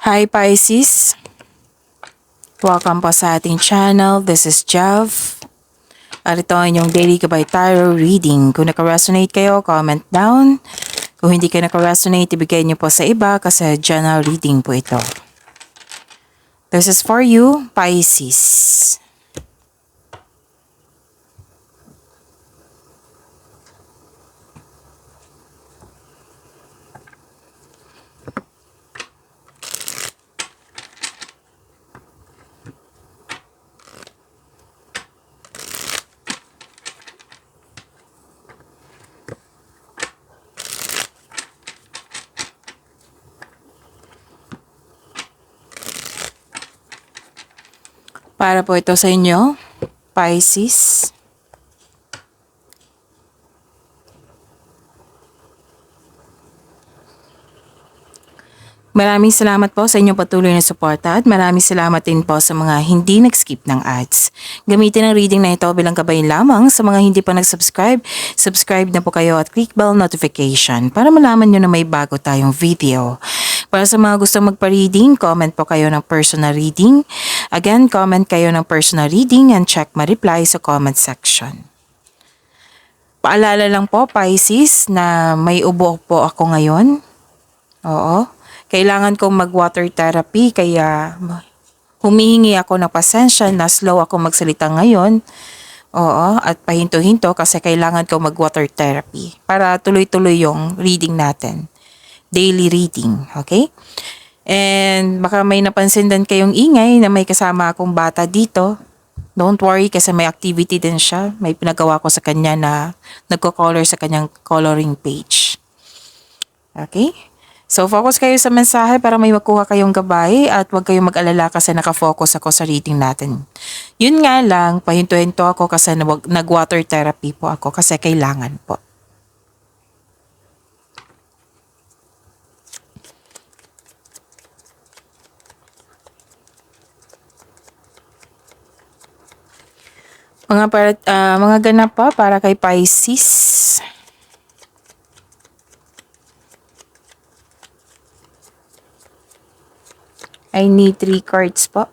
Hi Pisces! Welcome po sa ating channel. This is Jav. At ito ang inyong daily gabay tarot reading. Kung naka-resonate kayo, comment down. Kung hindi kayo naka-resonate, ibigay niyo po sa iba kasi general reading po ito. This is for you, Pisces. Para po ito sa inyo, Pisces. Maraming salamat po sa inyong patuloy na suporta at maraming salamat din po sa mga hindi nag-skip ng ads. Gamitin ang reading na ito bilang kabayan lamang sa mga hindi pa nag-subscribe. Subscribe na po kayo at click bell notification para malaman nyo na may bago tayong video. Para sa mga gustong magpa-reading, comment po kayo ng personal reading. Again, comment kayo ng personal reading and check my reply sa comment section. Paalala lang po, Pisces, na may ubo po ako ngayon. Oo. Kailangan kong mag-water therapy kaya humihingi ako ng pasensya na slow ako magsalita ngayon. Oo, at pahinto-hinto kasi kailangan kong mag-water therapy para tuloy-tuloy yung reading natin. Daily reading, okay? And baka may napansin din kayong ingay na may kasama akong bata dito. Don't worry kasi may activity din siya. May pinagawa ko sa kanya na nagko-color sa kanyang coloring page. Okay? So, focus kayo sa mensahe para may makuha kayong gabay at huwag kayong mag-alala kasi nakafocus ako sa reading natin. Yun nga lang, pahinto-hinto ako kasi nag-water therapy po ako kasi kailangan po. Mga ganap pa para kay Pisces. I need 3 cards po.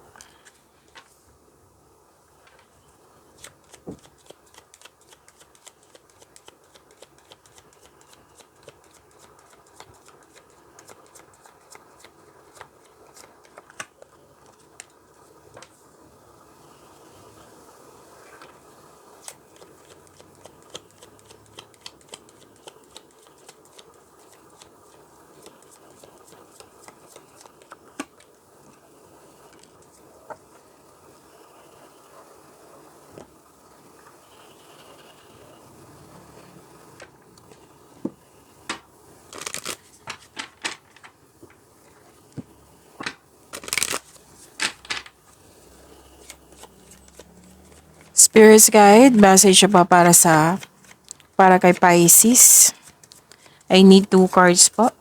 Spirit's Guide, message pa para kay Pisces. I need 2 cards po.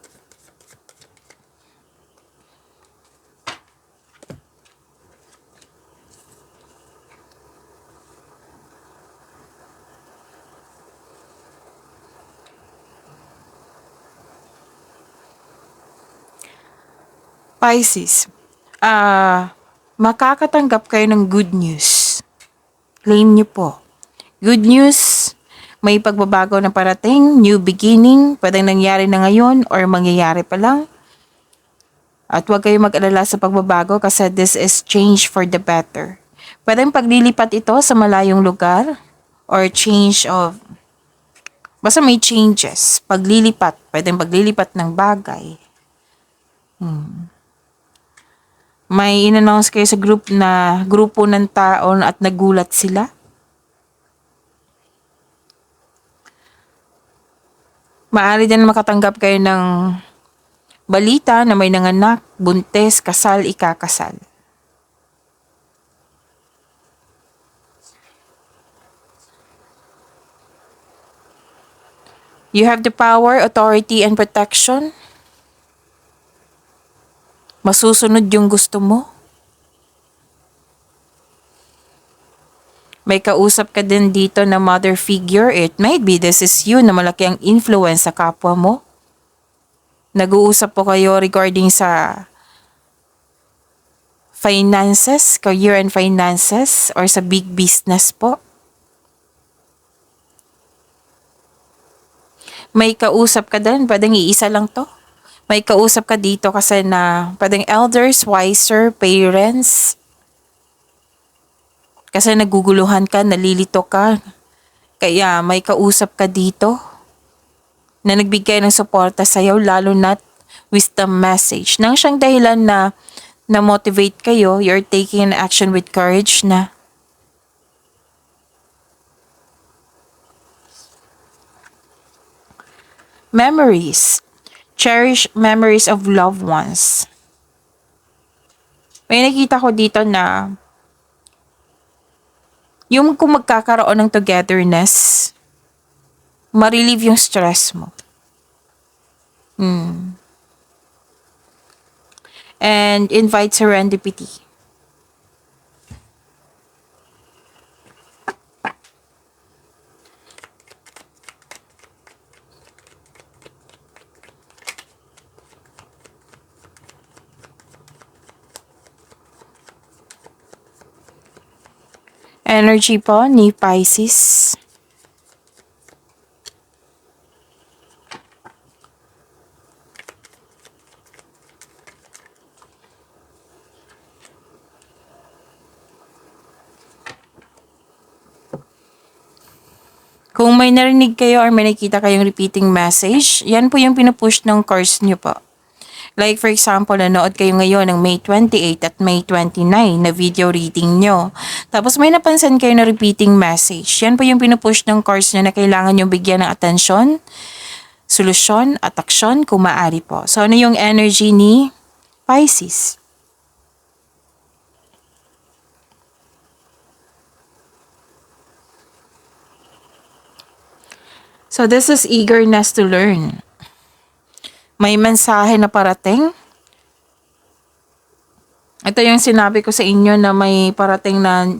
Pisces, makakatanggap kayo ng good news. Claim niyo po. Good news, may pagbabago na parating, new beginning, pwedeng nangyari na ngayon or mangyayari pa lang. At huwag kayong mag-alala sa pagbabago kasi this is change for the better. Pwedeng paglilipat ito sa malayong lugar or change of, basta may changes. Paglilipat, pwedeng paglilipat ng bagay. May in-announce kayo sa grupo ng tao at nagulat sila. Maaari din makatanggap kayo ng balita na may nanganak, buntis, kasal, ikakasal. You have the power, authority, and protection. Masusunod yung gusto mo. May kausap ka din dito na mother figure. It might be this is you na malaki ang influence sa kapwa mo. Nag-uusap po kayo regarding sa finances, career and finances, or sa big business po. May kausap ka din, pwedeng iisa lang to. May kausap ka dito kasi na pwedeng elders, wiser, parents. Kasi naguguluhan ka, nalilito ka. Kaya may kausap ka dito na nagbigay ng suporta sa'yo, lalo na't wisdom message. Nang siyang dahilan na na-motivate kayo, you're taking an action with courage na memories. Cherish memories of loved ones. May nakita ko dito na yung kung magkakaroon ng togetherness, ma-relieve yung stress mo. And invite serendipity. Energy po ni Pisces. Kung may narinig kayo or may nakita kayong repeating message, yan po yung pinupush ng course nyo po. Like for example, nanood kayo ngayon ng May 28 at May 29 na video reading nyo. Tapos may napansin kayo na repeating message. Yan po yung pinupush ng course nyo na kailangan nyo bigyan ng atensyon, solusyon at aksyon kung maaari po. So ano yung energy ni Pisces? So this is eagerness to learn. May mensahe na parating. Ito yung sinabi ko sa inyo na may parating na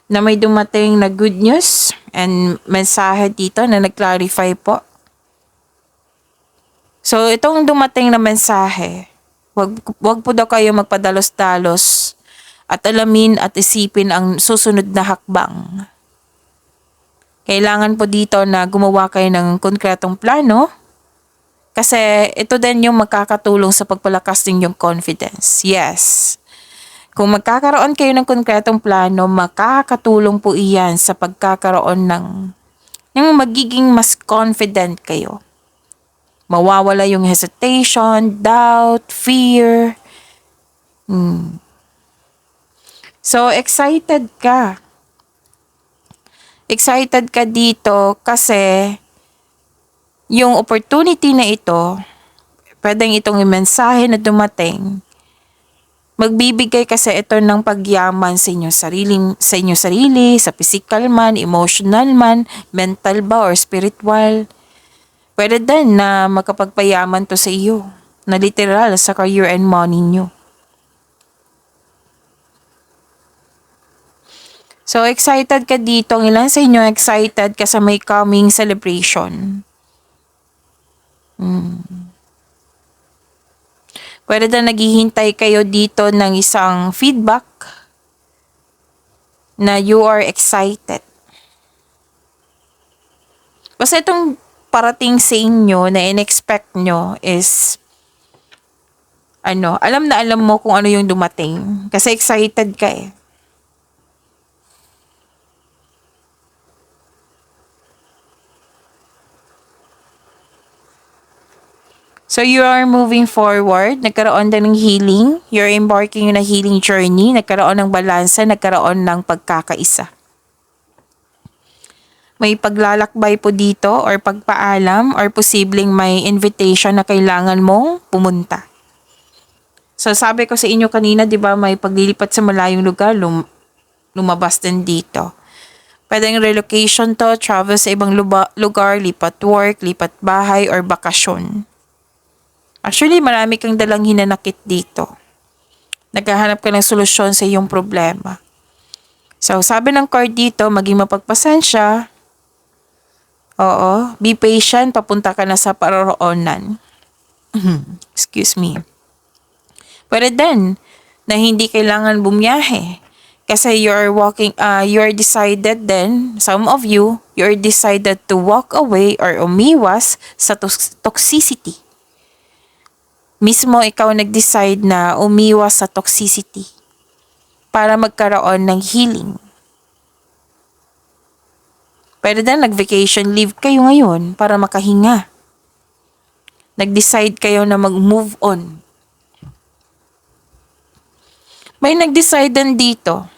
may dumating na good news and mensahe dito na nag-clarify po. So itong dumating na mensahe, wag po daw kayo magpadalos-dalos at alamin at isipin ang susunod na hakbang. Kailangan po dito na gumawa kayo ng konkretong plano kasi ito din yung makakatulong sa pagpalakas ng yung confidence. Yes. Kung magkakaroon kayo ng konkretong plano, makakatulong po iyan sa pagkakaroon ng yung magiging mas confident kayo. Mawawala yung hesitation, doubt, fear. So, excited ka. Excited ka dito kasi yung opportunity na ito, pwedeng itong mensahe na dumating, magbibigay kasi ito ng pagyaman sa inyo sarili, sa physical man, emotional man, mental ba or spiritual. Pwede din na makapagpayaman to sa iyo, na literal sa career and money nyo. So, excited ka dito. Ang ilan sa inyo excited ka sa may coming celebration. Pwede na naghihintay kayo dito ng isang feedback na you are excited. Basta itong parating sa inyo na in-expect nyo is alam na alam mo kung ano yung dumating. Kasi excited ka eh. So you are moving forward, nagkaroon din ng healing, you're embarking on a healing journey, nagkaroon ng balansa, nagkaroon ng pagkakaisa. May paglalakbay po dito or pagpaalam or posibleng may invitation na kailangan mong pumunta. So sabi ko sa inyo kanina, di ba, may paglilipat sa malayong lugar, lumabas din dito. Pwedeng relocation to, travel sa ibang lugar, lipat work, lipat bahay, or bakasyon. Actually, marami kang dalang hinanakit dito. Naghahanap ka ng solusyon sa iyong problema. So, sabi ng card dito, maging mapagpasensya. Oo, be patient, papunta ka na sa paroroonan. Excuse me. Pwede din na hindi kailangan bumiyahe. Kasi you're decided then, some of you, you're decided to walk away or umiwas sa toxicity. Mismo ikaw nag-decide na umiwas sa toxicity para magkaroon ng healing. Pero then, nag-vacation leave kayo ngayon para makahinga. Nag-decide kayo na mag-move on. May nag-decide din dito.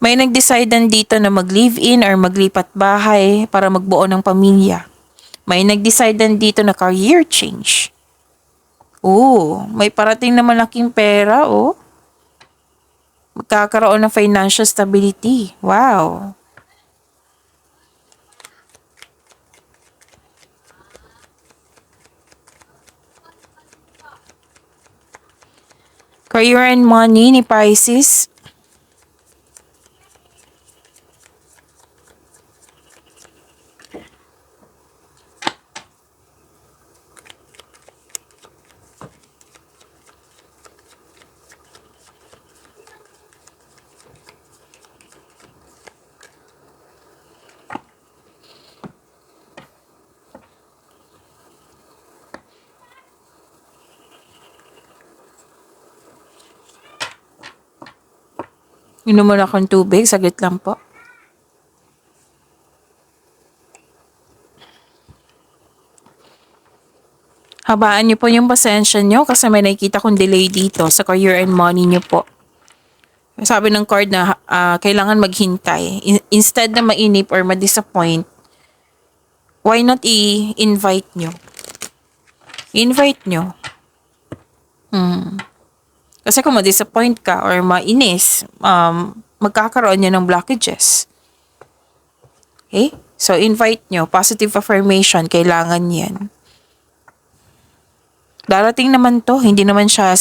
May nag-decide din dito na mag-live-in or maglipat bahay para magbuo ng pamilya. May nag-decide din dito na career change. May parating na malaking pera, Magkakaroon ng financial stability. Wow. Career and money ni Pisces. Inom muna akong tubig. Saglit lang po. Habaan niyo po yung pasensya niyo kasi may nakikita kong delay dito sa career and money niyo po. Sabi ng card na kailangan maghintay. Instead na mainip or ma-disappoint, why not i-invite nyo? I-invite nyo. Kasi kung ma-disappoint ka or mainis, magkakaroon nyo ng blockages. Okay? So, invite nyo. Positive affirmation, kailangan yan. Darating naman to. Hindi naman yung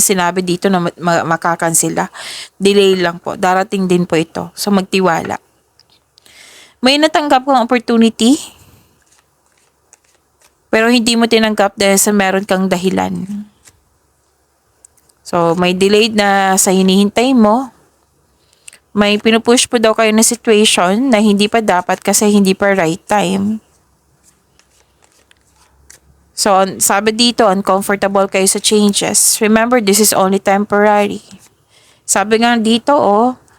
sinabi dito na makakansela. Delay lang po. Darating din po ito. So, magtiwala. May natanggap kang opportunity, pero hindi mo tinanggap dahil sa meron kang dahilan. So, may delayed na sa hinihintay mo. May pinupush po daw kayo na situation na hindi pa dapat kasi hindi pa right time. So, sabi dito, uncomfortable kayo sa changes. Remember, this is only temporary. Sabi nga dito,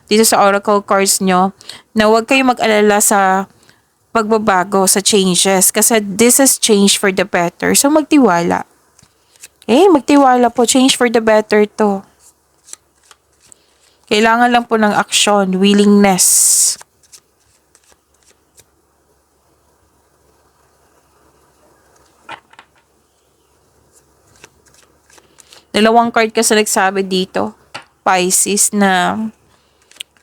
dito sa oracle cards nyo, na huwag kayo mag-alala sa pagbabago, sa changes. Kasi this is change for the better. So, magtiwala. Magtiwala po. Change for the better to. Kailangan lang po ng action, willingness. Dalawang card kasi nagsabi dito, Pisces, na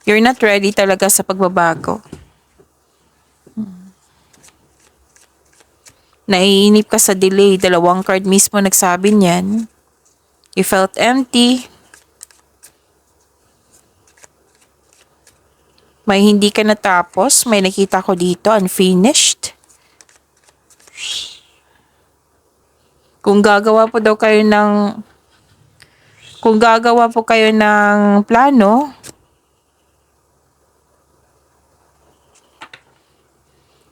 you're not ready talaga sa pagbabago. Naiinip ka sa delay. Dalawang card mismo nagsabi niyan. You felt empty. May hindi ka natapos. May nakita ko dito, unfinished. Kung gagawa po kayo ng plano,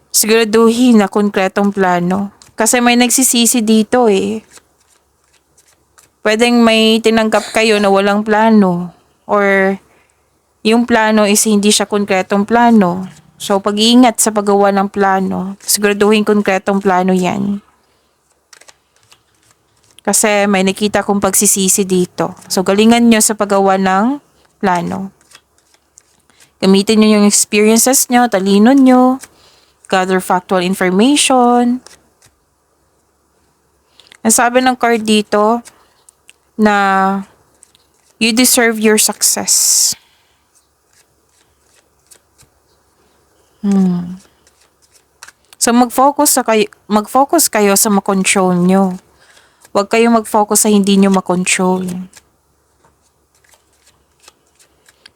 siguraduhin na konkretong plano. Kasi may nagsisisi dito Pwedeng may tinanggap kayo na walang plano. Or yung plano is hindi siya konkretong plano. So, pag-iingat sa paggawa ng plano. Siguraduhin konkretong plano yan. Kasi may nakita kong pagsisisi dito. So, galingan nyo sa paggawa ng plano. Gamitin nyo yung experiences nyo, talino nyo, gather factual information. Ang sabi ng card dito, na you deserve your success. So, mag-focus kayo sa makontrol nyo. Huwag kayong mag-focus sa hindi nyo makontrol.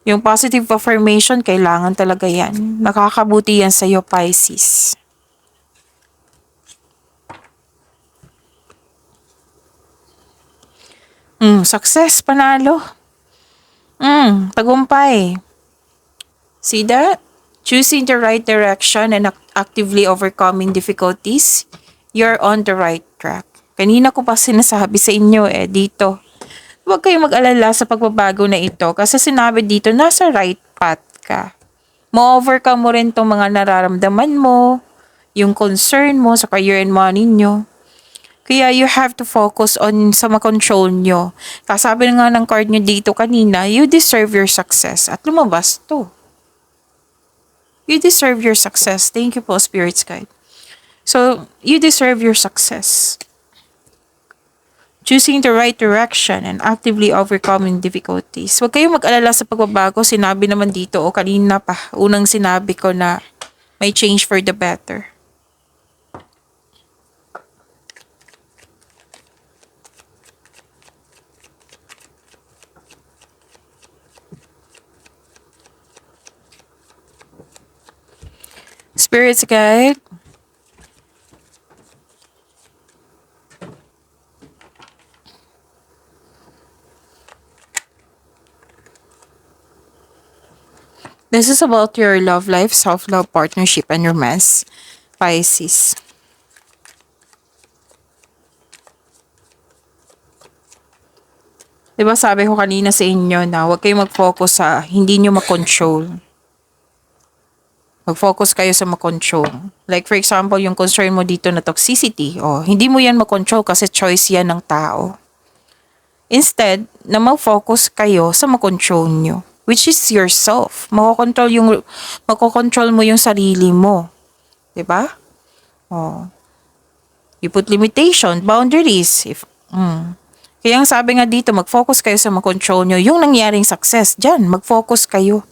Yung positive affirmation, kailangan talaga yan. Nakakabuti yan sa'yo, Pisces. Success, panalo. Tagumpay. See that? Choosing the right direction and actively overcoming difficulties, you're on the right track. Kanina ko pa sinasabi sa inyo dito. Huwag kayong mag-alala sa pagbabago na ito kasi sinabi dito, nasa right path ka. Ma-overcome mo rin itong mga nararamdaman mo, yung concern mo sa career and money nyo. Kaya you have to focus on sa makontrol nyo. Kasabi nga ng card nyo dito kanina, you deserve your success. At lumabas to. You deserve your success. Thank you po, Spirit's Guide. So, you deserve your success. Choosing the right direction and actively overcoming difficulties. Huwag kayong mag-alala sa pagbabago. Sinabi naman dito, kanina pa, unang sinabi ko na may change for the better. Spirit's Guide. This is about your love life, self-love, partnership, and romance, Pisces. Diba sabi ko kanina sa inyo na huwag kayong mag-focus sa hindi nyo makontrol. Mag-focus kayo sa makontrol. Like for example, yung concern mo dito na toxicity. Hindi mo yan makontrol kasi choice yan ng tao. Instead, na mag-focus kayo sa makontrol nyo. Which is yourself. Makokontrol mo yung sarili mo. Diba? You put limitation, boundaries. Kaya ang sabi nga dito, mag-focus kayo sa makontrol nyo. Yung nangyaring success, dyan, mag-focus kayo.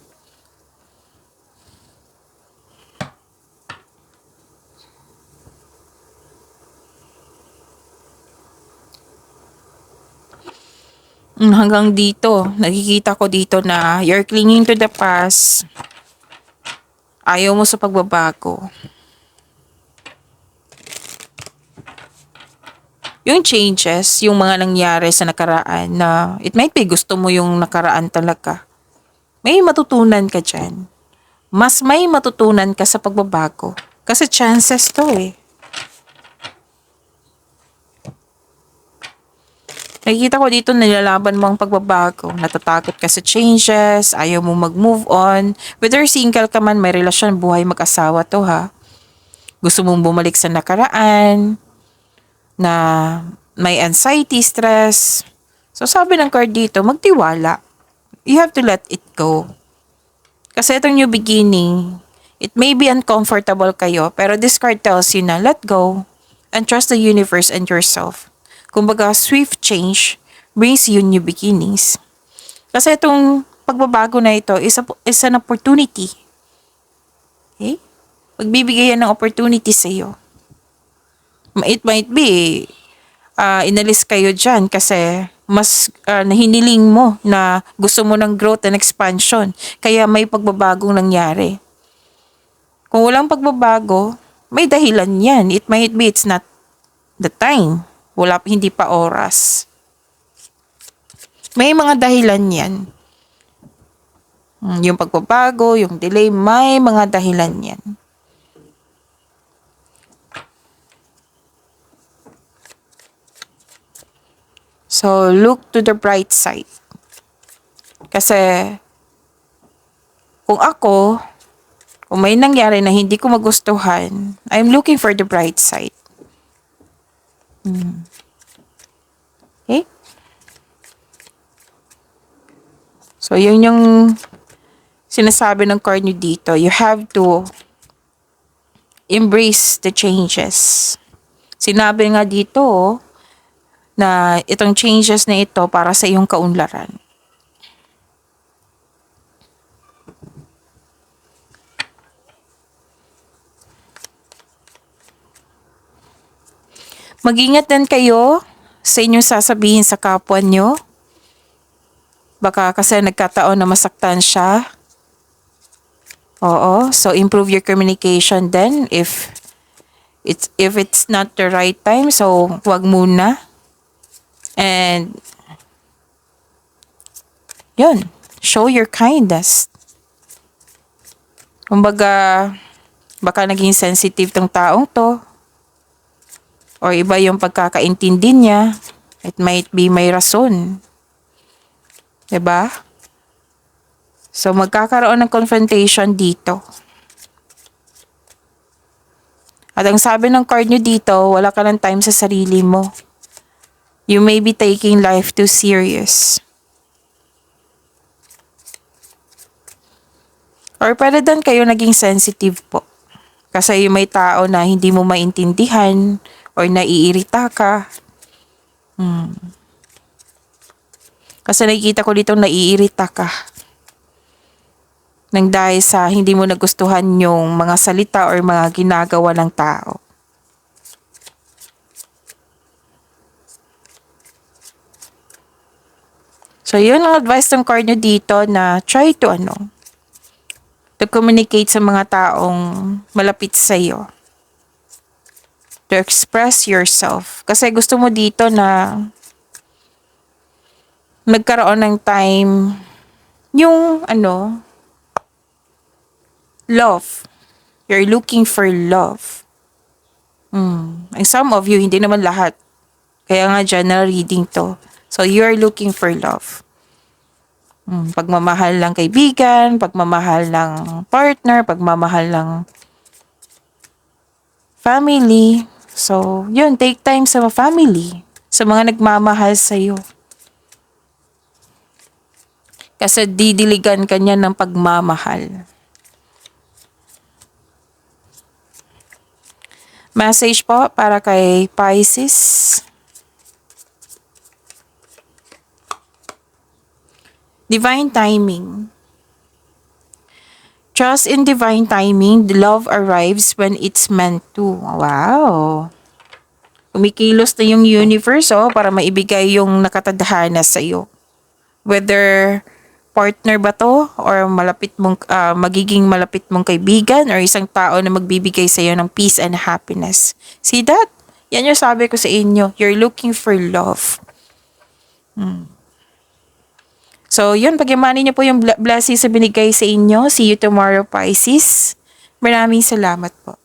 Hanggang dito, nakikita ko dito na you're clinging to the past. Ayaw mo sa pagbabago. Yung changes, yung mga nangyari sa nakaraan na it might be gusto mo yung nakaraan talaga. May matutunan ka dyan. Mas may matutunan ka sa pagbabago. Kasi chances to Nakikita ko dito nilalaban mo ang pagbabago. Natatakot ka sa changes, ayaw mo mag-move on. Whether single ka man, may relasyon, buhay, mag-asawa to Gusto mong bumalik sa nakaraan, na may anxiety, stress. So sabi ng card dito, magtiwala. You have to let it go. Kasi itong new beginning, it may be uncomfortable kayo, pero this card tells you na let go and trust the universe and yourself. Kumbaga, swift change brings you new beginnings. Kasi itong pagbabago na ito is an opportunity. Okay? Magbibigay yan ng opportunity sa iyo. It might be, inalis kayo dyan kasi mas nahiniling mo na gusto mo ng growth and expansion. Kaya may pagbabagong nangyari. Kung walang pagbabago, may dahilan yan. It might be it's not the time. Hindi pa oras. May mga dahilan yan. Yung pagbabago, yung delay, may mga dahilan yan. So, look to the bright side. Kasi, kung may nangyari na hindi ko magustuhan, I'm looking for the bright side. Okay? So, yun yung sinasabi ng card nyo dito. You have to embrace the changes. Sinabi nga dito na itong changes na ito para sa iyong kaunlaran. Mag-ingat din kayo sa inyong sasabihin sa kapwa nyo. Baka kasi nagkataon na masaktan siya. So improve your communication then if it's not the right time, so huwag muna. And yun, show your kindness. Kumbaga, baka naging sensitive tong taong to, or iba yung pagkakaintindi niya. It might be may rason. 'Di ba? So, magkakaroon ng confrontation dito. At ang sabi ng card nyo dito, wala ka ng time sa sarili mo. You may be taking life too serious. Or pwede din kayo naging sensitive po. Kasi yung may tao na hindi mo maintindihan or naiirita ka. Kasi nakikita ko dito naiirita ka. Nang dahil sa hindi mo nagustuhan yung mga salita or mga ginagawa ng tao. So, yun ang advice ng card nyo dito na try to to communicate sa mga taong malapit sa iyo. To express yourself. Kasi gusto mo dito na magkaroon ng time yung love. You're looking for love. And some of you, hindi naman lahat. Kaya nga general reading to. So, you're looking for love. Pagmamahal ng kaibigan, pagmamahal ng partner, pagmamahal ng family. So, yun, take time sa family. Sa mga nagmamahal sa'yo. Kasi didiligan ka niya ng pagmamahal. Message po para kay Pisces. Divine timing. Trust in divine timing. The love arrives when it's meant to. Wow. Kumikilos na yung universe para maibigay yung nakatadhana sa iyo. Whether partner ba to or magiging malapit mong kaibigan or isang tao na magbibigay sa iyo ng peace and happiness. See that? Yan yung sabi ko sa inyo. You're looking for love. So, yun. Pagyamanin niyo po yung blessings na binigay sa inyo. See you tomorrow, Pisces. Maraming salamat po.